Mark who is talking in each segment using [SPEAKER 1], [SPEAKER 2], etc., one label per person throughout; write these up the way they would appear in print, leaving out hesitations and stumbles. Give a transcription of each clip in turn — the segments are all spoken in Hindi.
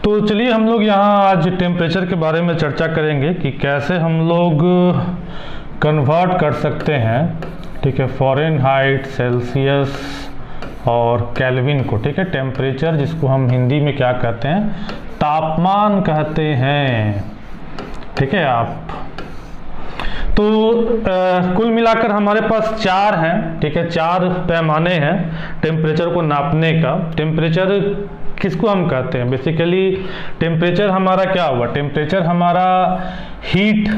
[SPEAKER 1] तो चलिए हम लोग यहाँ आज टेम्परेचर के बारे में चर्चा करेंगे कि कैसे हम लोग कन्वर्ट कर सकते हैं, ठीक है, फ़ारेनहाइट, सेल्सियस और केल्विन को, ठीक है। टेम्परेचर जिसको हम हिंदी में क्या कहते हैं, तापमान कहते हैं, ठीक है। आप तो कुल मिलाकर हमारे पास 4 हैं, ठीक है, 4 पैमाने हैं टेम्परेचर को नापने का। टेम्परेचर किसको हम कहते हैं, बेसिकली टेम्परेचर हमारा क्या हुआ, टेम्परेचर हमारा हीट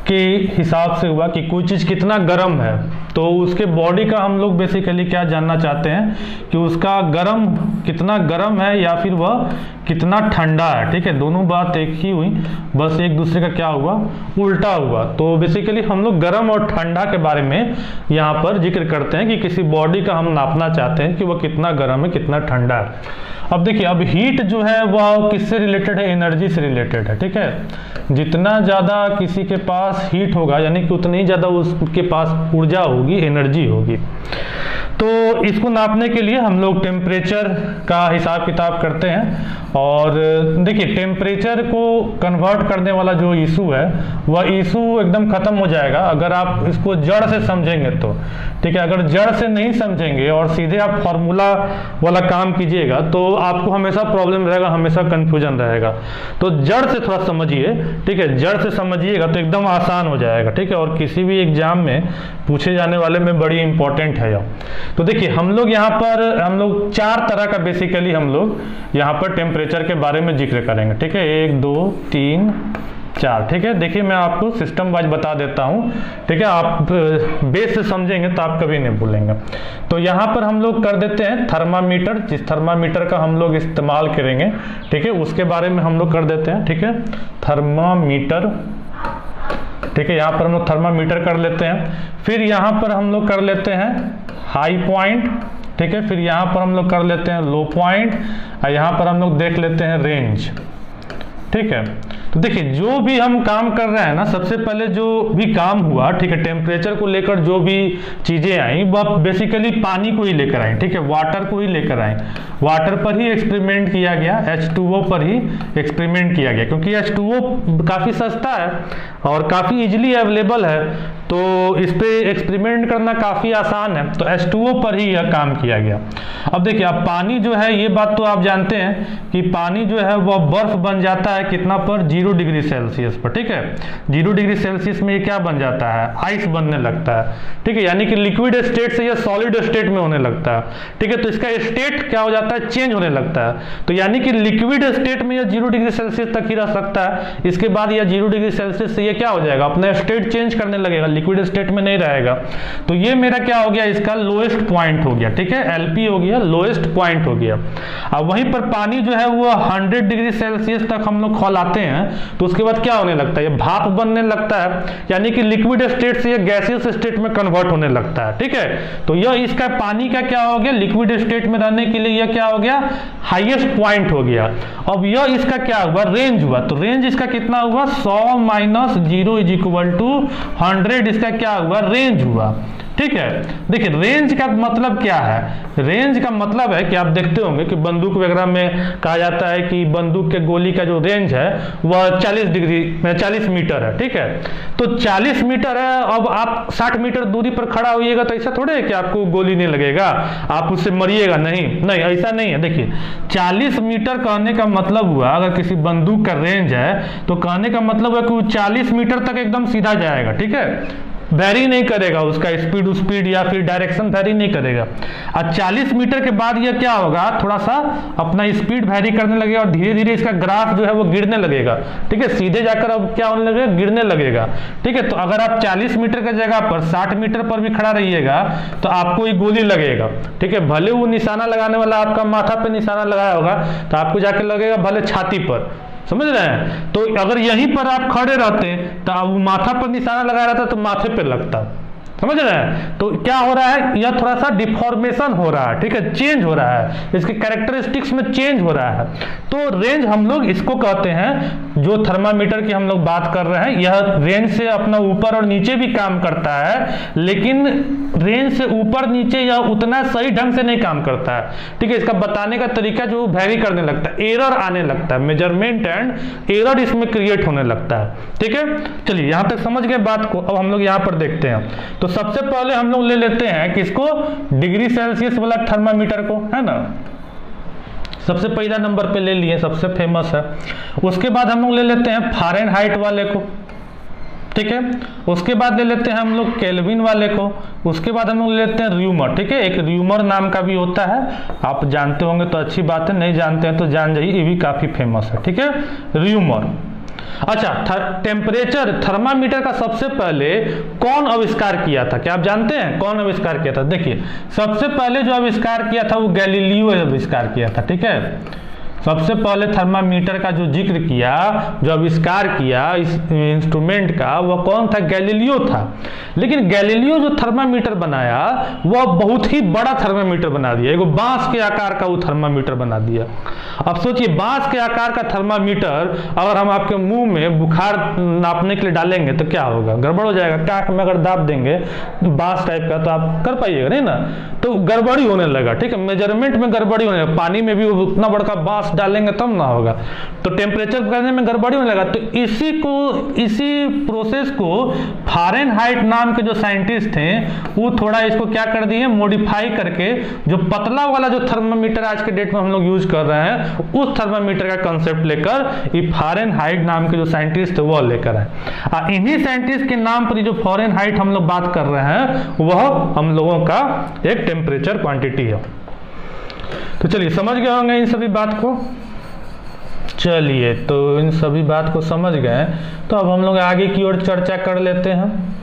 [SPEAKER 1] के हिसाब से हुआ कि कोई चीज़ कितना गर्म है, तो उसके बॉडी का हम लोग बेसिकली क्या जानना चाहते हैं कि उसका गर्म कितना गर्म है या फिर वह कितना ठंडा है, ठीक है। दोनों बात एक ही हुई, बस एक दूसरे का क्या हुआ, उल्टा हुआ। तो बेसिकली हम लोग गर्म और ठंडा के बारे में यहाँ पर जिक्र करते हैं कि किसी बॉडी का हम नापना चाहते हैं कि वह कितना गर्म है कितना ठंडा है। अब देखिए, अब हीट जो है वह किससे रिलेटेड है, एनर्जी से रिलेटेड है, ठीक है। जितना ज़्यादा किसी के पास हीट होगा यानी कि उतनी ज़्यादा उसके पास ऊर्जा होगी, एनर्जी होगी। तो इसको नापने के लिए हम लोग टेम्परेचर का हिसाब किताब करते हैं। और देखिए, टेम्परेचर को कन्वर्ट करने वाला जो इशू है वह इशू एकदम ख़त्म हो जाएगा अगर आप इसको जड़ से समझेंगे तो, ठीक है। अगर जड़ से नहीं समझेंगे और सीधे आप फॉर्मूला वाला काम कीजिएगा तो आपको हमेशा प्रॉब्लम रहेगा, हमेशा कन्फ्यूजन रहेगा। तो जड़ से थोड़ा समझिए, ठीक है, जड़ से समझिएगा तो एकदम आसान हो जाएगा, ठीक है। और किसी भी एग्जाम में पूछे जाने वाले में बड़ी इंपॉर्टेंट है यह। तो देखिए, हम लोग यहाँ पर 4 तरह का बेसिकली हम लोग यहाँ पर टेम्परेचर के बारे में जिक्र करेंगे, ठीक है। 1 2 3 4, ठीक है। देखिए, मैं आपको सिस्टम वाइज बता देता हूँ, ठीक है। आप बेस से समझेंगे तो आप कभी नहीं भूलेंगे। तो यहाँ पर हम लोग कर देते हैं थर्मामीटर, जिस थर्मामीटर का हम लोग इस्तेमाल करेंगे, ठीक है, उसके बारे में हम लोग कर देते हैं, ठीक है। थर्मामीटर, ठीक है, यहाँ पर हम लोग थर्मामीटर कर लेते हैं। फिर यहाँ पर हम लोग कर लेते हैं हाई पॉइंट, ठीक है। फिर यहाँ पर हम लोग कर लेते हैं लो पॉइंट और यहाँ पर हम लोग देख लेते हैं रेंज, ठीक है। तो देखिए, जो भी हम काम कर रहे हैं ना, सबसे पहले जो भी काम हुआ, ठीक है, टेम्परेचर को लेकर जो भी चीज़ें आई वह बेसिकली पानी को ही लेकर आई, ठीक है, वाटर को ही लेकर आई। वाटर पर ही एक्सपेरिमेंट किया गया, H2O पर ही एक्सपेरिमेंट किया गया, क्योंकि H2O काफ़ी सस्ता है और काफ़ी इजीली अवेलेबल है, तो इस पर एक्सपेरिमेंट करना काफ़ी आसान है। तो H2O पर ही यह काम किया गया। अब देखिए, अब पानी जो है, ये बात तो आप जानते हैं कि पानी जो है वह बर्फ बन जाता है कितना पर, 0 डिग्री सेल्सियस पर, ठीक है। 0 डिग्री सेल्सियस में ये क्या बन जाता है, आइस बनने लगता है, ठीक है। यानी कि लिक्विड स्टेट से यह सॉलिड स्टेट में होने लगता है, ठीक है। तो इसका स्टेट क्या हो जाता है, चेंज होने लगता है। तो यानी कि लिक्विड स्टेट में यह 0 डिग्री सेल्सियस तक ही रह सकता है, इसके बाद यह 0 डिग्री सेल्सियस से ये क्या हो जाएगा, अपना स्टेट चेंज करने लगेगा, लिक्विड स्टेट में नहीं रहेगा। तो ये मेरा क्या हो गया, इसका लोएस्ट पॉइंट हो गया, ठीक है, LP हो गया, लोएस्ट पॉइंट हो गया। अब वहीं पर पानी जो है वो 100 डिग्री सेल्सियस तक हम लोग खौलाते हैं तो उसके बाद क्या होने लगता है, ये भाप बनने लगता है, यानी कि लिक्विड स्टेट से ये गैसियस स्टेट में कन्वर्ट होने लगता है, ठीक है। तो यह इसका पानी का क्या हो गया, लिक्विड स्टेट में रहने के लिए यह क्या हो गया, हाईएस्ट पॉइंट हो गया। अब यह इसका क्या हुआ, रेंज हुआ। तो रेंज इसका कितना हुआ, 100 - 0 = 100, इसका क्या हुआ, रेंज हुआ, ठीक है। देखिए, रेंज का मतलब क्या है, रेंज का मतलब है कि आप देखते होंगे कि बंदूक वगैरह में कहा जाता है कि बंदूक के गोली का जो रेंज है वह 40 मीटर है, ठीक है। तो 40 मीटर है, अब आप 60 मीटर दूरी पर खड़ा होइएगा तो ऐसा थोड़े है कि आपको गोली नहीं लगेगा, आप उससे मरिएगा, नहीं, ऐसा नहीं है। देखिए, 40 मीटर कहने का मतलब हुआ, अगर किसी बंदूक का रेंज है तो कहने का मतलब हुआ कि वो 40 मीटर तक एकदम सीधा जाएगा, ठीक है, वैरी नहीं करेगा, उसका स्पीड या फिर डायरेक्शन वैरी नहीं करेगा। और 40 मीटर के बाद यह क्या होगा, थोड़ा सा अपना स्पीड वैरी करने लगेगा और धीरे धीरे इसका ग्राफ जो है वो गिरने लगेगा, ठीक है। सीधे जाकर अब क्या होने लगेगा, गिरने लगेगा, ठीक है। तो अगर आप 40 मीटर की जगह पर 60 मीटर पर भी खड़ा रहिएगा तो आपको ये गोली लगेगा, ठीक है। भले वो निशाना लगाने वाला आपका माथा पे निशाना लगाया होगा तो आपको जाके लगेगा भले छाती पर, समझ रहे हैं। तो अगर यहीं पर आप खड़े रहते तो अब माथा पर निशाना लगाया रहता तो माथे पे लगता, समझ रहे हैं। तो क्या हो रहा है, यह थोड़ा सा डिफॉर्मेशन हो रहा है, ठीक है, चेंज हो रहा है, इसके कैरेक्टरिस्टिक्स में चेंज हो रहा है। तो रेंज हम लोग इसको कहते हैं जो थर्मामीटर की हम लोग बात कर रहे हैं, यह रेंज से अपना ऊपर और नीचे भी काम करता है, लेकिन रेंज से ऊपर नीचे यह उतना सही ढंग से नहीं काम करता है। ठीक है, इसका बताने का तरीका जो वेरी करने लगता है, एरर आने लगता है, मेजरमेंट एंड एरर इसमें क्रिएट होने लगता है। ठीक है, चलिए यहां तक समझ गए बात को। अब हम लोग यहां पर देखते हैं, तो सबसे पहले हम लोग ले लेते हैं किसको, डिग्री सेल्सियस वाला थर्मामीटर को, है ना, सबसे पहला नंबर पे ले लिए, सबसे फेमस है। उसके बाद हम लोग ले लेते हैं फ़ारेनहाइट वाले को, ठीक है। उसके बाद ले लेते हैं हम लोग केल्विन वाले को। उसके बाद हम लोग ले लेते हैं र्यूमर, ठीक है, एक र्यूमर नाम का भी होता है, आप जानते होंगे तो अच्छी बात है, नहीं जानते हैं तो जान जाइए, ये भी काफी फेमस है। ठीक है, र्यूमर। अच्छा, टेम्परेचर थर्मामीटर का सबसे पहले कौन आविष्कार किया था, क्या आप जानते हैं कौन आविष्कार किया था? देखिए, सबसे पहले जो आविष्कार किया था वो गैलीलियो आविष्कार किया था। ठीक है, सबसे पहले थर्मामीटर का जो जिक्र किया, जो आविष्कार किया इस इंस्ट्रूमेंट का, वह कौन था? गैलीलियो था। लेकिन गैलीलियो जो थर्मामीटर बनाया वह बहुत ही बड़ा थर्मामीटर बना दिया, एक बांस के आकार का वो थर्मामीटर बना दिया। अब सोचिए, बांस के आकार का थर्मामीटर अगर हम आपके मुंह में बुखार नापने के लिए डालेंगे तो क्या होगा? गड़बड़ हो जाएगा। काख में अगर दाब देंगे बांस टाइप का तो आप कर पाइएगा नहीं ना, तो गड़बड़ी होने लगा। ठीक है, मेजरमेंट में गड़बड़ी होने लगा, पानी में भी उतना बड़का बांस डालेंगे तब ना होगा, तो टेम्परेचर करने में गड़बड़ी होने लगा। तो इसी प्रोसेस को फ़ारेनहाइट नाम के जो साइंटिस्ट थे वो थोड़ा इसको क्या कर दिए, मॉडिफाई करके जो पतला वाला जो थर्मामीटर आज के डेट में हम लोग यूज कर रहे हैं, उस थर्मामीटर का कंसेप्ट लेकर ये फ़ारेनहाइट नाम के जो साइंटिस्ट थे वो लेकर आए। इन्हीं साइंटिस्ट के नाम पर जो फ़ारेनहाइट हम लोग बात कर रहे हैं वह हम लोगों का एक टेम्परेचर क्वांटिटी है। तो चलिए समझ गए होंगे इन सभी बात को। चलिए, तो इन सभी बात को समझ गए, तो अब हम लोग आगे की ओर चर्चा कर लेते हैं।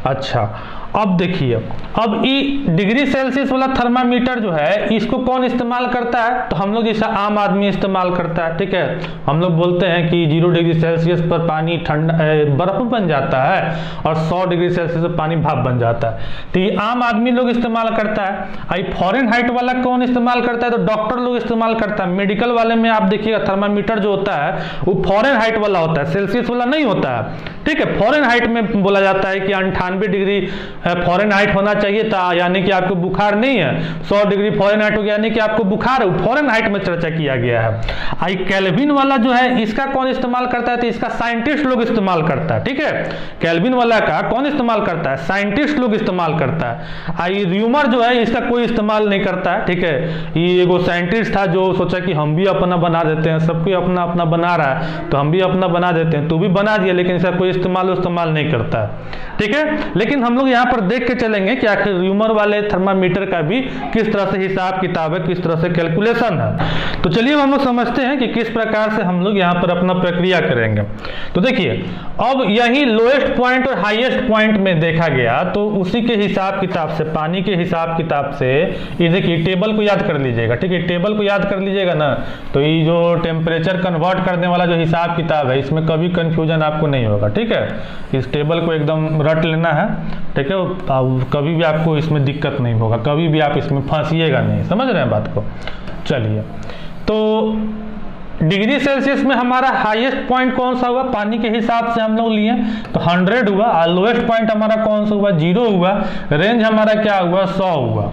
[SPEAKER 1] अच्छा, अब देखिए, अब ये डिग्री सेल्सियस वाला थर्मामीटर जो है इसको कौन इस्तेमाल करता है? तो हम लोग जैसा आम आदमी इस्तेमाल करता है। ठीक है, हम लोग बोलते हैं कि 0 डिग्री सेल्सियस पर पानी ठंडा बर्फ बन जाता है और 100 डिग्री सेल्सियस पर पानी भाप बन जाता है, तो ये आम आदमी लोग इस्तेमाल करता है। आई फ़ारेनहाइट वाला कौन इस्तेमाल करता है? तो डॉक्टर लोग इस्तेमाल करता है। मेडिकल वाले में आप देखिएगा थर्मामीटर जो होता है वो फ़ारेनहाइट वाला होता है, सेल्सियस वाला नहीं होता है। ठीक है, फ़ारेनहाइट में बोला जाता है कि 98 डिग्री फ़ारेनहाइट होना चाहिए था, यानी कि आपको बुखार नहीं है। 100 डिग्री फ़ारेनहाइट हो गया यानी कि आपको बुखार है, फ़ारेनहाइट में चर्चा किया गया है। आई केल्विन वाला जो है इसका कौन इस्तेमाल करता है? तो इसका साइंटिस्ट लोग इस्तेमाल करता है। ठीक है, केल्विन वाला का कौन इस्तेमाल करता है? साइंटिस्ट लोग इस्तेमाल करता है। आई र्यूमर जो है इसका कोई इस्तेमाल नहीं करता है। ठीक है, ये एगो साइंटिस्ट था जो सोचा कि हम भी अपना बना देते हैं, सब कोई अपना अपना बना रहा है तो हम भी अपना बना देते हैं, तो भी बना दिया, लेकिन इसका कोई इस्तेमाल नहीं करता है। ठीक है, लेकिन हम लोग यहाँ पर देख के चलेंगे कि आखिर र्यूमर वाले थर्मामीटर का भी किस तरह से हिसाब किताब है, किस तरह से कैलकुलेशन है। तो चलिए हम लोग समझते हैं कि किस प्रकार से हम लोग यहाँ पर अपना प्रक्रिया करेंगे। तो देखिए, अब यही लोएस्ट पॉइंट और हाईएस्ट पॉइंट में देखा गया, तो उसी के हिसाब किताब से, पानी के हिसाब किताब से, ये देखिए टेबल को याद कर लीजिएगा। ठीक है, टेबल को याद कर लीजिएगा ना, तो ये जो टेम्परेचर कन्वर्ट करने वाला जो हिसाब किताब है इसमें कभी कंफ्यूजन आपको नहीं होगा। ठीक है, इस टेबल को एकदम रट लेना है। ठीक है, कभी भी आपको इसमें दिक्कत नहीं होगा, कभी भी आप इसमें फंसिएगा नहीं। समझ रहे हैं बात को? चलिए, तो डिग्री सेल्सियस में हमारा हाईएस्ट पॉइंट कौन सा हुआ? पानी के हिसाब से हम लोग लिए तो 100 हुआ, और लोएस्ट पॉइंट हमारा कौन सा हुआ? 0 हुआ। रेंज हमारा क्या हुआ? 100 हुआ।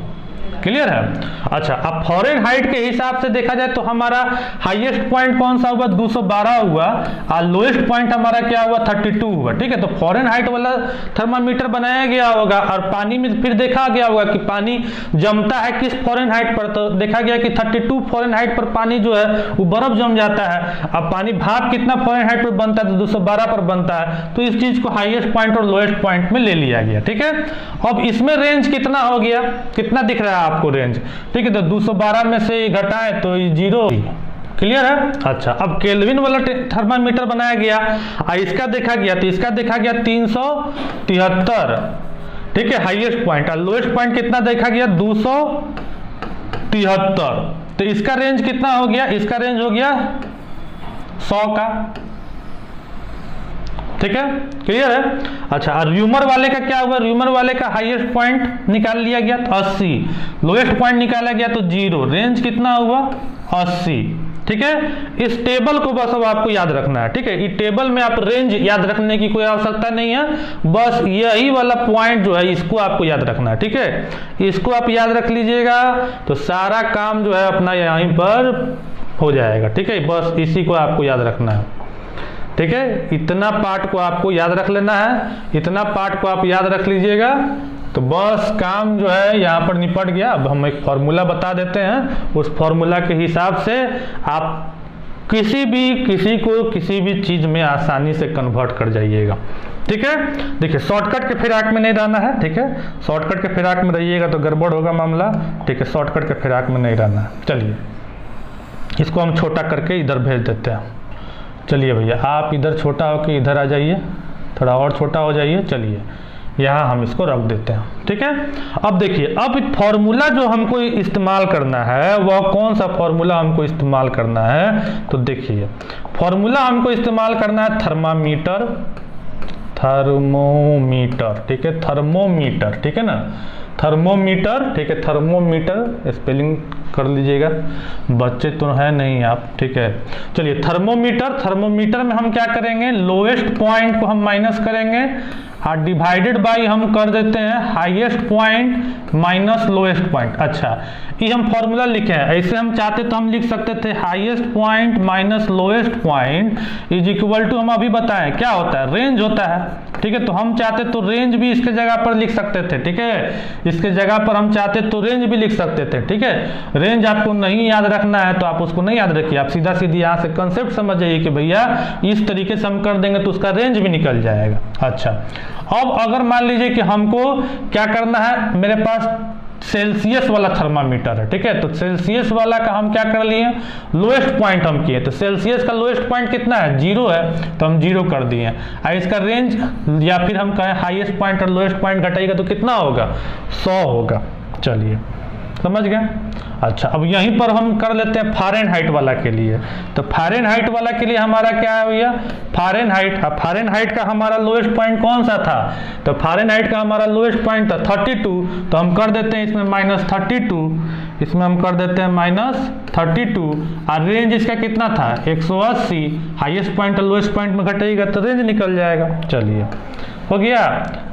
[SPEAKER 1] क्लियर है? अच्छा, अब फ़ारेनहाइट के हिसाब से देखा जाए तो हमारा हाईएस्ट पॉइंट कौन सा हुआ? 212 हुआ, और लोएस्ट पॉइंट हमारा क्या हुआ? 32 हुआ। ठीक है, तो फ़ारेनहाइट वाला थर्मामीटर बनाया गया होगा, और पानी में फिर देखा गया होगा कि पानी जमता है किस फ़ारेनहाइट पर, तो देखा गया कि 32 फ़ारेनहाइट पर पानी जो है वो बर्फ जम जाता है। अब पानी भाप कितना फ़ारेनहाइट पर बनता है? तो 212 पर बनता है, तो इस चीज को हाईएस्ट पॉइंट और लोएस्ट पॉइंट में ले लिया गया। ठीक है, अब इसमें रेंज कितना हो गया? कितना दिख रहा है आपको रेंज? ठीक है, तो 212 में से घटाएं तो 0। क्लियर है? अच्छा, अब केल्विन वाला थर्मामीटर बनाया गया, इसका देखा गया, तो इसका देखा गया 373। ठीक है, हाईएस्ट पॉइंट, और लोएस्ट पॉइंट कितना देखा गया? 273। तो इसका रेंज कितना हो गया? इसका रेंज हो गया 100 का। ठीक है, क्लियर है? अच्छा, और र्यूमर वाले का क्या हुआ? र्यूमर वाले का हाईएस्ट पॉइंट निकाल लिया गया तो 80, लोएस्ट पॉइंट निकाला गया तो 0, रेंज कितना हुआ? 80। ठीक है, इस टेबल को बस अब आपको याद रखना है। ठीक है, इस टेबल में आप रेंज याद रखने की कोई आवश्यकता नहीं है, बस यही वाला पॉइंट जो है इसको आपको याद रखना है। ठीक है, इसको आप याद रख लीजिएगा तो सारा काम जो है अपना यहीं पर हो जाएगा। ठीक है, बस इसी को आपको याद रखना है। ठीक है, इतना पार्ट को आपको याद रख लेना है, इतना पार्ट को आप याद रख लीजिएगा तो बस काम जो है यहाँ पर निपट गया। अब हम एक फॉर्मूला बता देते हैं, उस फॉर्मूला के हिसाब से आप किसी भी चीज में आसानी से कन्वर्ट कर जाइएगा। ठीक है, देखिए शॉर्टकट के फिराक में नहीं रहना है। ठीक है, शॉर्टकट के फिराक में रहिएगा तो गड़बड़ होगा मामला। ठीक है, शॉर्टकट के फिराक में नहीं रहना है। चलिए इसको हम छोटा करके इधर भेज देते हैं। चलिए भैया आप इधर छोटा होकर इधर आ जाइए, थोड़ा और छोटा हो जाइए। चलिए यहाँ हम इसको रख देते हैं। ठीक है, अब देखिए अब फॉर्मूला जो हमको इस्तेमाल करना है वह कौन सा फॉर्मूला हमको इस्तेमाल करना है, तो देखिए फॉर्मूला हमको इस्तेमाल करना है थर्मामीटर, थर्मोमीटर। ठीक है, थर्मोमीटर, ठीक है ना, थर्मोमीटर। ठीक है, थर्मोमीटर स्पेलिंग कर लीजिएगा, बच्चे तो है नहीं आप। ठीक है, चलिए थर्मोमीटर, थर्मोमीटर में हम क्या करेंगे, लोएस्ट पॉइंट को हम माइनस करेंगे और डिवाइडेड बाई हम कर देते हैं highest point minus lowest point. अच्छा, ये हम फॉर्मूला लिखे हैं, ऐसे हम चाहते तो हम लिख सकते थे highest point minus lowest point is equal to, हम अभी बताएं क्या होता है, रेंज होता है। ठीक है, तो हम चाहते तो रेंज भी इसके जगह पर लिख सकते थे। ठीक है, इसके जगह पर हम चाहते तो रेंज भी लिख सकते थे। ठीक है, रेंज आपको नहीं याद रखना है तो आप उसको नहीं याद रखिए, आप सीधा सीधी यहाँ से कंसेप्ट समझ जाइए कि भैया इस तरीके से हम कर देंगे तो उसका रेंज भी निकल जाएगा। अच्छा, अब अगर मान लीजिए कि हमको क्या करना है, मेरे पास सेल्सियस वाला थर्मामीटर है। ठीक है, तो सेल्सियस वाला का हम क्या कर लिए, लोएस्ट पॉइंट हम किए, तो सेल्सियस का लोएस्ट पॉइंट कितना है, 0 है, तो हम 0 कर दिए। और इसका रेंज या फिर हम कहें हाईएस्ट पॉइंट और लोएस्ट पॉइंट घटाइएगा तो कितना होगा, 100 होगा। चलिए समझ गए। अच्छा, अब यहीं पर हम कर लेते हैं फ़ारेनहाइट वाला के लिए। तो फ़ारेनहाइट वाला के लिए हमारा क्या है भैया, फ़ारेनहाइट। अब फ़ारेनहाइट का हमारा लोएस्ट पॉइंट कौन सा था, तो फ़ारेनहाइट का हमारा लोएस्ट पॉइंट था 32, तो हम कर देते हैं इसमें -32, इसमें हम कर देते हैं -32 और रेंज इसका कितना था 180, हाईएस्ट पॉइंट और लोएस्ट पॉइंट में घटाइएगा तो रेंज निकल जाएगा। चलिए हो गया।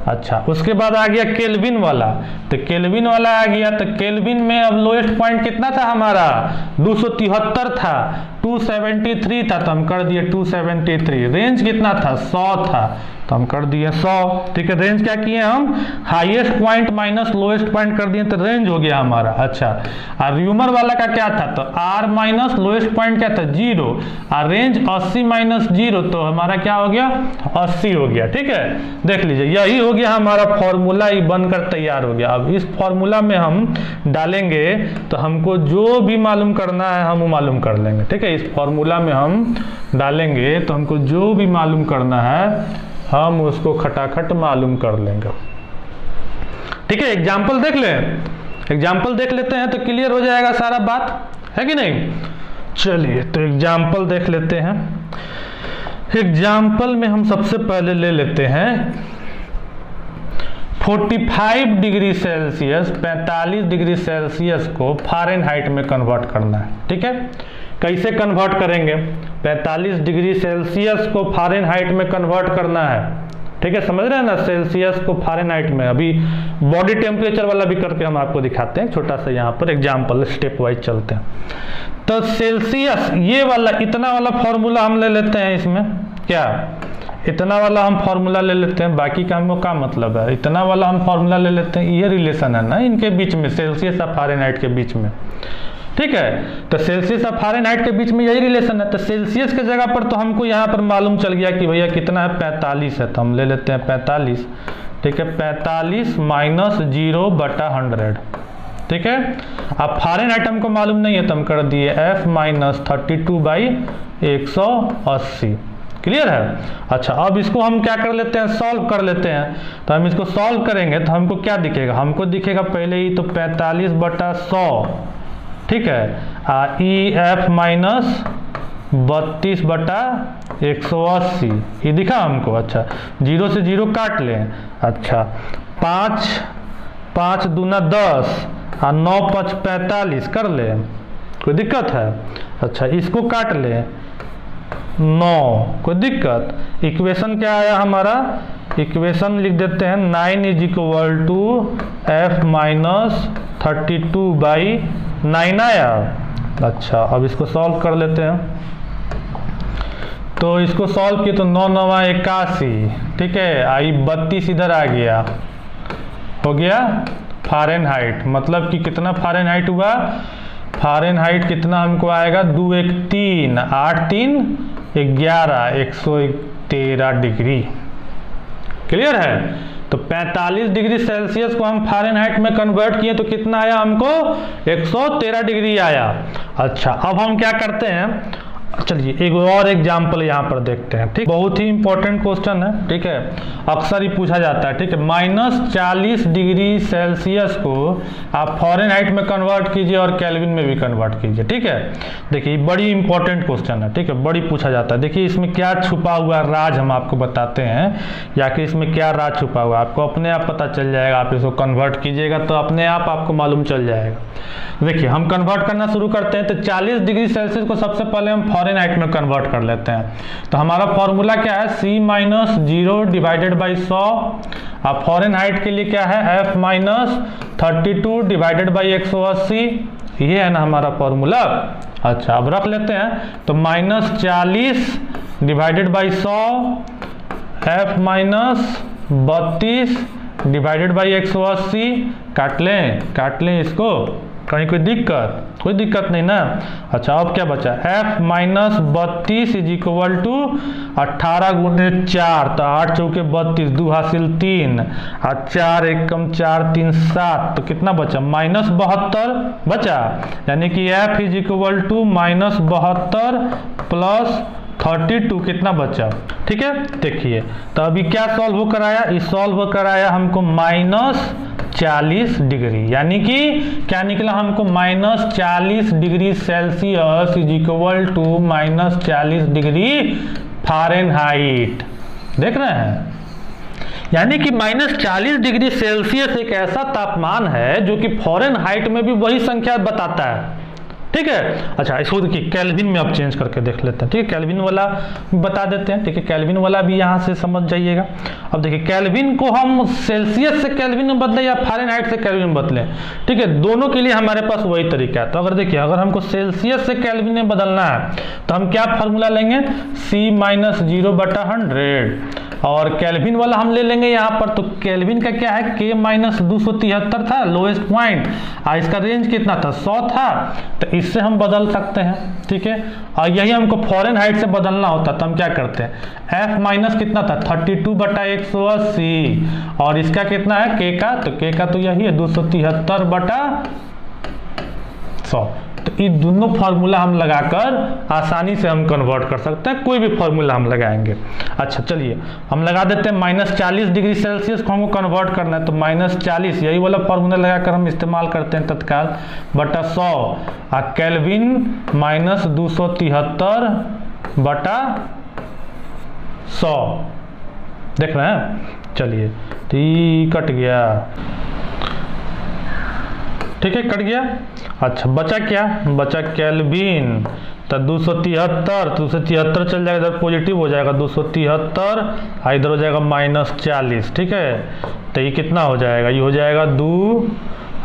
[SPEAKER 1] अच्छा, उसके बाद आ गया केल्विन वाला, तो केल्विन वाला आ गया, तो केल्विन में अब लोएस्ट पॉइंट कितना था हमारा 273 था, 273 था तो हम कर दिए 273, रेंज कितना था 100 था तो हम कर दिए 100। ठीक है, रेंज क्या किए हम, highest point minus lowest point कर दिए तो रेंज हो गया हमारा। अच्छा, और र्यूमर वाला का क्या था, तो आर माइनस लोएस्ट पॉइंट क्या था 0 और रेंज 80 माइनस 0 तो हमारा क्या हो गया 80 हो गया। ठीक है, देख लीजिए यही हो गया हमारा फॉर्मूला, ही बनकर तैयार हो गया। अब इस फॉर्मूला में हम डालेंगे तो हमको जो भी मालूम करना है हम वो मालूम कर लेंगे। ठीक है, इस फॉर्मूला में हम डालेंगे तो हमको जो भी मालूम करना है हम उसको खटाखट मालूम कर लेंगे। ठीक है, एग्जाम्पल देख लें, एग्जाम्पल देख लेते हैं तो क्लियर हो जाएगा सारा बात, है कि नहीं। चलिए तो एग्जाम्पल देख लेते हैं। एग्जाम्पल में हम सबसे पहले ले लेते हैं 45 डिग्री सेल्सियस, 45 डिग्री सेल्सियस को फ़ारेनहाइट में कन्वर्ट करना है। ठीक है, कैसे कन्वर्ट करेंगे, 45 डिग्री सेल्सियस को फ़ारेनहाइट में कन्वर्ट करना है। ठीक है, समझ रहे हैं ना, सेल्सियस को फ़ारेनहाइट में। अभी बॉडी टेम्परेचर वाला भी करके हम आपको दिखाते हैं, छोटा सा यहाँ पर एग्जाम्पल, स्टेप वाइज चलते हैं। तो सेल्सियस ये वाला इतना वाला फॉर्मूला हम ले लेते हैं, इसमें क्या इतना वाला हम फॉर्मूला ले लेते हैं, बाकी का हमको क्या मतलब है, इतना वाला हम फॉर्मूला ले लेते हैं, ये रिलेशन है ना इनके बीच में, सेल्सियस और फ़ारेनहाइट के बीच में। ठीक है, तो सेल्सियस और फ़ारेनहाइट के बीच में यही रिलेशन है। तो सेल्सियस के जगह पर तो हमको यहाँ पर मालूम चल गया कि भैया कितना है 45 है, तो हम ले लेते हैं 45। ठीक है, 45 माइनस 0/100। ठीक है, अब फ़ारेनहाइट हमको मालूम नहीं है तो हम कर दिए F माइनस 32/180। क्लियर है। अच्छा, अब इसको हम क्या कर लेते हैं, सॉल्व कर लेते हैं। तो हम इसको सॉल्व करेंगे तो हमको क्या दिखेगा, हमको दिखेगा पहले ही तो 45/100। ठीक है, EF माइनस 32/180 ये दिखा हमको। अच्छा, 0 से 0 काट लें। अच्छा, 5 दूना 10 और 9 5 45 कर ले, कोई दिक्कत है? अच्छा, इसको काट ले, 9, कोई दिक्कत? इक्वेशन क्या आया हमारा? इक्वेशन लिख देते हैं 9 is equal to f minus 32/9 आया। अच्छा, अब इसको सॉल्व कर लेते हैं। तो इसको सॉल्व किए तो 9 9 81, ठीक है, आई 32 इधर आ गया, हो गया फ़ारेनहाइट। मतलब कि कितना फ़ारेनहाइट हुआ? फ़ारेनहाइट कितना हमको आएगा? 2 1 3 8 3 11 113 डिग्री। क्लियर है? तो 45 डिग्री सेल्सियस को हम फ़ारेनहाइट में कन्वर्ट किए तो कितना आया हमको? 113 डिग्री आया। अच्छा, अब हम क्या करते हैं, चलिए एक और एग्जाम्पल यहाँ पर देखते हैं। ठीक, बहुत ही इंपॉर्टेंट क्वेश्चन है, ठीक है, अक्सर ही पूछा जाता है। ठीक है, -40 डिग्री सेल्सियस को आप फ़ारेनहाइट में कन्वर्ट कीजिए और केल्विन में भी कन्वर्ट कीजिए। ठीक है, देखिए बड़ी इंपॉर्टेंट क्वेश्चन है, ठीक है, बड़ी पूछा जाता है। देखिए इसमें क्या छुपा हुआ राज हम आपको बताते हैं, या कि इसमें क्या राज छुपा हुआ आपको अपने आप पता चल जाएगा। आप इसको कन्वर्ट कीजिएगा तो अपने आप आपको मालूम चल जाएगा। देखिए हम कन्वर्ट करना शुरू करते हैं। तो 40 डिग्री सेल्सियस को सबसे पहले हम फ़ारेनहाइट में कन्वर्ट कर लेते हैं। तो हमारा फॉर्मूला क्या है? C-0 divided by 100। अब फ़ारेनहाइट के लिए क्या है? F-32 divided by 180। ये है ना हमारा फॉर्मूला। अच्छा, अब रख लेते हैं। तो -40 divided by 100 F-32 divided by 180। काट लें इसको, कहीं कोई दिक्कत नहीं ना। अच्छा, अब क्या बचा? F-32 इज इक्वल टू 18 गुने 4, तो 8 चौके 32, 2 हासिल 3 और 4 एकम 4 3 7, तो कितना बचा? -72 बचा। यानी कि F is equal to -72 plus 32 कितना बचा? ठीक है, देखिए तो अभी क्या सॉल्व होकर आया? इस सॉल्व होकर आया हमको -40 डिग्री, यानी कि क्या निकला हमको? -40 degree Celsius is equal to -40 degree Fahrenheit. देख रहे हैं? यानी कि -40 डिग्री सेल्सियस एक ऐसा तापमान है जो कि फ़ारेनहाइट में भी वही संख्या बताता है। ठीक है, अच्छा इसको देखिए केल्विन में अब चेंज करके देख लेते हैं। ठीक है, केल्विन वाला बता देते हैं। ठीक है, केल्विन वाला भी यहाँ से समझ जाइएगा। अब देखिए केल्विन को हम सेल्सियस से केल्विन में बदलें या फ़ारेनहाइट से केल्विन में बदलें, ठीक है, दोनों के लिए हमारे पास वही तरीका है। तो अगर देखिए अगर हमको सेल्सियस से केल्विन में बदलना है तो हम क्या फार्मूला लेंगे? C-0/100। और केल्विन वाला हम ले लेंगे यहाँ पर। तो केल्विन का क्या है? K-273 था लोएस्ट पॉइंट, और इसका रेंज कितना था? 100 था। तो इससे हम बदल सकते हैं। ठीक है, और यही हमको फ़ारेनहाइट से बदलना होता तो हम क्या करते हैं? F माइनस कितना था? 32/180, और इसका कितना है? K का, तो K का तो यही है 273/100। तो ये दोनों फार्मूला हम लगाकर आसानी से हम कन्वर्ट कर सकते हैं, कोई भी फार्मूला हम लगाएंगे। अच्छा चलिए हम लगा देते हैं। -40 डिग्री सेल्सियस को हमको कन्वर्ट करना है, तो -40 यही वाला फार्मूला लगाकर हम इस्तेमाल करते हैं तत्काल, बटा 100, और केल्विन -273/100। देख रहे हैं? चलिए ठीक, कट गया। ठीक है, कट गया। अच्छा बचा क्या? बचा केल्विन। तो 273 चल जाएगा, इधर पॉजिटिव हो जाएगा 273, और इधर हो जाएगा -40। ठीक है, तो ये कितना हो जाएगा? ये हो जाएगा 2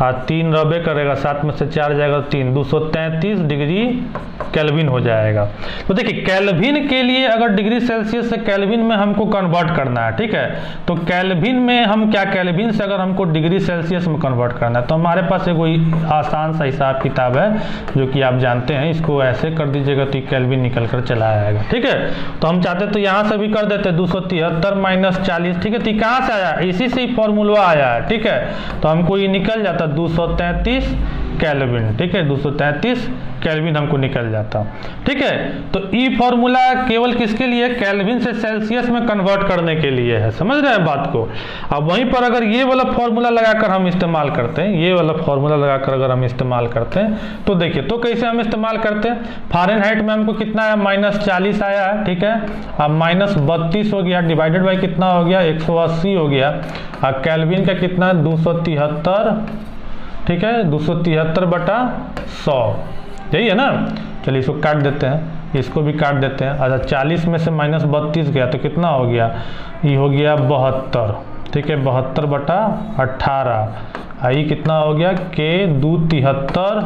[SPEAKER 1] और 3 रबे करेगा, 7 में से 4 जाएगा 3, 233 डिग्री केल्विन हो जाएगा। तो देखिए केल्विन के लिए अगर डिग्री सेल्सियस से केल्विन में हमको कन्वर्ट करना है, ठीक है, तो केल्विन में हम क्या, केल्विन से अगर हमको डिग्री सेल्सियस में कन्वर्ट करना है तो हमारे पास एक कोई आसान सा हिसाब किताब है जो कि आप जानते हैं। इसको ऐसे कर दीजिएगा तो केल्विन निकल कर चला आएगा। ठीक है, तो हम चाहते तो यहाँ से भी कर देते 273 - 40। ठीक है, तो कहाँ से आया? इसी से ही फॉर्मूला आया है। ठीक है, तो हमको ये निकल जाता 233 केल्विन। ठीक है, 233 केल्विन हमको निकल जाता। ठीक है, तो ई फॉर्मूला केवल किसके लिए? केल्विन से सेल्सियस में कन्वर्ट करने के लिए है। समझ रहे हैं बात को? अब वहीं पर अगर ये वाला फॉर्मूला लगाकर हम इस्तेमाल करते हैं, ये वाला फॉर्मूला लगाकर अगर हम इस्तेमाल करते हैं तो देखिए तो कैसे हम इस्तेमाल करते हैं। फ़ारेनहाइट में हमको कितना है? -40 आया है। ठीक है, अब -32 हो गया, डिवाइडेड बाई कितना हो गया? 180 हो गया। और केल्विन का कितना है? 273। ठीक है, 273/100। यही है ना। चलिए इसको काट देते हैं, इसको भी काट देते हैं। अच्छा 40 में से माइनस 32 गया तो कितना हो गया, ये हो गया 72, ठीक है 72 बटा 18। ये कितना हो गया, के 2 73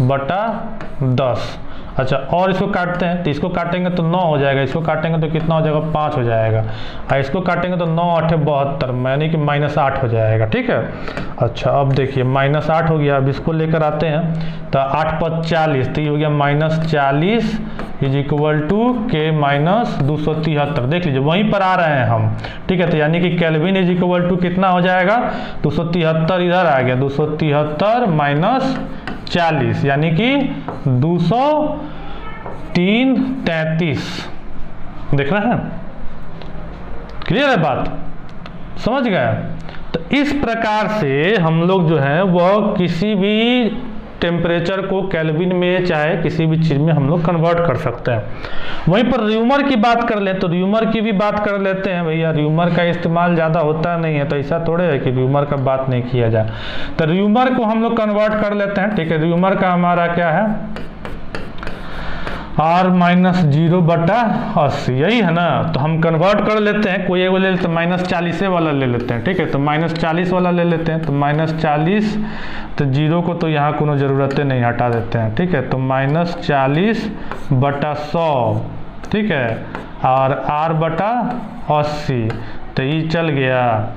[SPEAKER 1] बटा 10। अच्छा और इसको काटते हैं, तो इसको काटेंगे तो 9 हो जाएगा, इसको काटेंगे तो कितना हो जाएगा 5 हो जाएगा, और इसको काटेंगे तो 9 8 72, यानी कि -8 हो जाएगा, ठीक है। अच्छा अब देखिए -8 हो गया, अब इसको लेकर आते हैं तो 8 5 40, तो ये हो गया -40 इज इक्वल टू के -273। देख लीजिए वहीं पर आ रहे हैं हम, ठीक है। तो यानी कि केल्विन इज इक्वल टू कितना हो जाएगा, 273 इधर आ गया, 273 माइनस 40 यानी कि 203 33। देख रहे हैं, क्लियर है बात, समझ गए। तो इस प्रकार से हम लोग जो है वह किसी भी टेम्परेचर को केल्विन में चाहे किसी भी चीज़ में हम लोग कन्वर्ट कर सकते हैं। वहीं पर र्यूमर की बात कर लें तो र्यूमर की भी बात कर लेते हैं। भैया र्यूमर का इस्तेमाल ज़्यादा होता नहीं है, तो ऐसा थोड़े है कि र्यूमर का बात नहीं किया जाए। तो र्यूमर को हम लोग कन्वर्ट कर लेते हैं, ठीक है। र्यूमर का हमारा क्या है, R-0 बटा 80, यही है ना। तो हम कन्वर्ट कर लेते हैं, कोई एक ले लेते हैं, -40 वाला ले लेते हैं, ठीक है। तो -40 वाला ले लेते हैं, तो -40, तो 0 को तो यहाँ कोनो ज़रूरत नहीं, हटा देते हैं, ठीक है। तो -40 बटा 100, ठीक है, और R बटा 80, तो ई चल गया,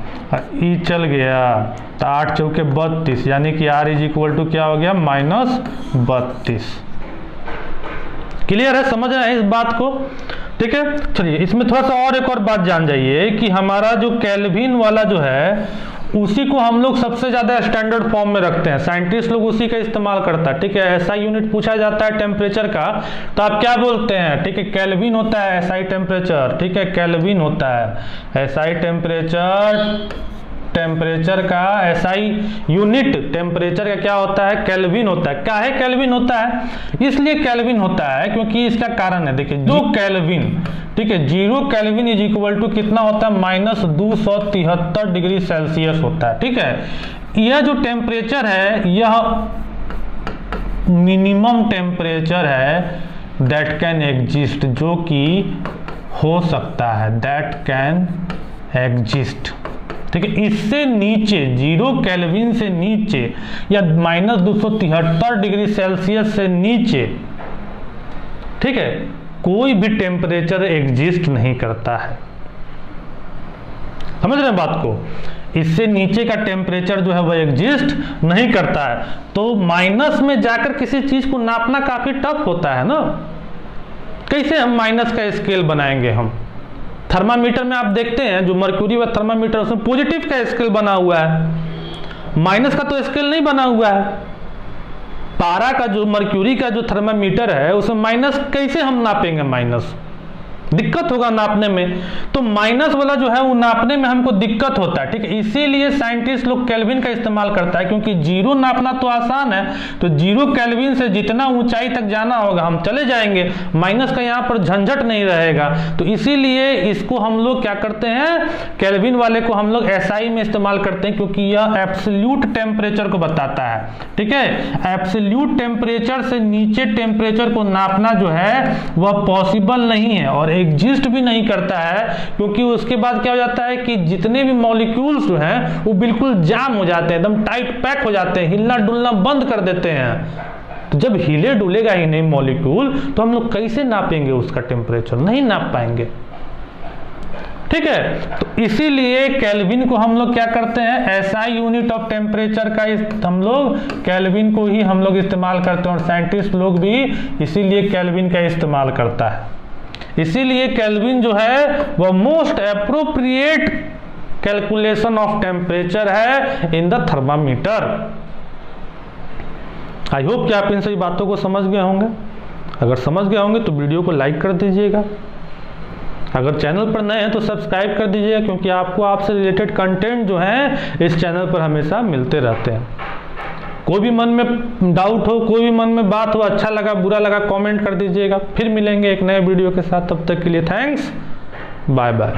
[SPEAKER 1] ई चल गया, तो 8 चौके 32, यानी कि R इज इक्वल टू क्या हो गया, -32। क्लियर है, समझ रहे हैं इस बात को, ठीक है। चलिए इसमें थोड़ा सा और एक और बात जान जाइए कि हमारा जो केल्विन वाला जो है उसी को हम लोग सबसे ज्यादा स्टैंडर्ड फॉर्म में रखते हैं, साइंटिस्ट लोग उसी का इस्तेमाल करता है, ठीक है। एसआई यूनिट पूछा जाता है टेम्परेचर का तो आप क्या बोलते हैं, ठीक है, केल्विन होता है एसआई टेम्परेचर, ठीक है, केल्विन होता है एसआई टेम्परेचर का एसआई यूनिट टेम्परेचर का क्या होता है, केल्विन होता है। क्या है केल्विन होता है, इसलिए केल्विन होता है क्योंकि इसका कारण है, देखिए 2 केल्विन, ठीक है, 0 केल्विन इज इक्वल टू कितना होता है, -273 डिग्री सेल्सियस होता है, ठीक है। यह जो टेम्परेचर है यह मिनिमम टेम्परेचर है दैट कैन एग्जिस्ट, जो कि हो सकता है, दैट कैन एग्जिस्ट, ठीक है। इससे नीचे 0 केल्विन से नीचे या -273 डिग्री सेल्सियस से नीचे, ठीक है, कोई भी टेम्परेचर एग्जिस्ट नहीं करता है। समझ रहे हैं बात को, इससे नीचे का टेम्परेचर जो है वह एग्जिस्ट नहीं करता है। तो माइनस में जाकर किसी चीज को नापना काफी टफ होता है ना। कैसे हम माइनस का स्केल बनाएंगे, हम थर्मामीटर में आप देखते हैं जो मर्क्यूरी व थर्मामीटर उसमें पॉजिटिव का स्केल बना हुआ है, माइनस का तो स्केल नहीं बना हुआ है। पारा का जो मर्क्यूरी का जो थर्मामीटर है उसमें माइनस कैसे हम नापेंगे, माइनस दिक्कत होगा नापने में, तो माइनस वाला जो है वो नापने में हमको दिक्कत होता है, ठीक है। इसीलिए साइंटिस्ट लोग केल्विन का इस्तेमाल करता है, क्योंकि 0 नापना तो आसान है, तो 0 केल्विन से जितना ऊंचाई तक जाना होगा हम चले जाएंगे, माइनस का यहाँ पर झंझट नहीं रहेगा। तो इसीलिए इसको हम लोग क्या करते हैं, केल्विन वाले को हम लोग एसआई में इस्तेमाल करते हैं, क्योंकि यह एब्सोल्यूट टेम्परेचर को बताता है, ठीक है। एब्सोल्यूट टेम्परेचर से नीचे टेम्परेचर को नापना जो है वह पॉसिबल नहीं है और एग्जिस्ट भी नहीं करता है, क्योंकि उसके बाद क्या हो जाता है कि जितने भी मॉलिक्यूल्स जो हैं वो बिल्कुल जाम हो जाते हैं, एकदम टाइट पैक हो जाते हैं, हिलना डुलना बंद कर देते हैं। तो जब हिले डुलेगा ही नहीं मॉलिक्यूल तो हम लोग कैसे नापेंगे उसका टेम्परेचर, नहीं नाप पाएंगे, ठीक है। तो इसीलिए केल्विन को हम लोग क्या करते हैं, एसआई यूनिट ऑफ टेम्परेचर का हम लोग केल्विन को ही हम लोग इस्तेमाल करते हैं, और साइंटिस्ट लोग भी इसीलिए केल्विन का इस्तेमाल करता है। इसीलिए केल्विन जो है वह most appropriate calculation of temperature है in the thermometer. I hope कि आप इन सभी बातों को समझ गए होंगे। अगर समझ गए होंगे तो वीडियो को लाइक कर दीजिएगा, अगर चैनल पर नए हैं तो सब्सक्राइब कर दीजिएगा, क्योंकि आपको आपसे रिलेटेड कंटेंट जो है इस चैनल पर हमेशा मिलते रहते हैं। कोई भी मन में डाउट हो, कोई भी मन में बात हो, अच्छा लगा बुरा लगा कमेंट कर दीजिएगा। फिर मिलेंगे एक नए वीडियो के साथ, तब तक के लिए थैंक्स, बाय बाय।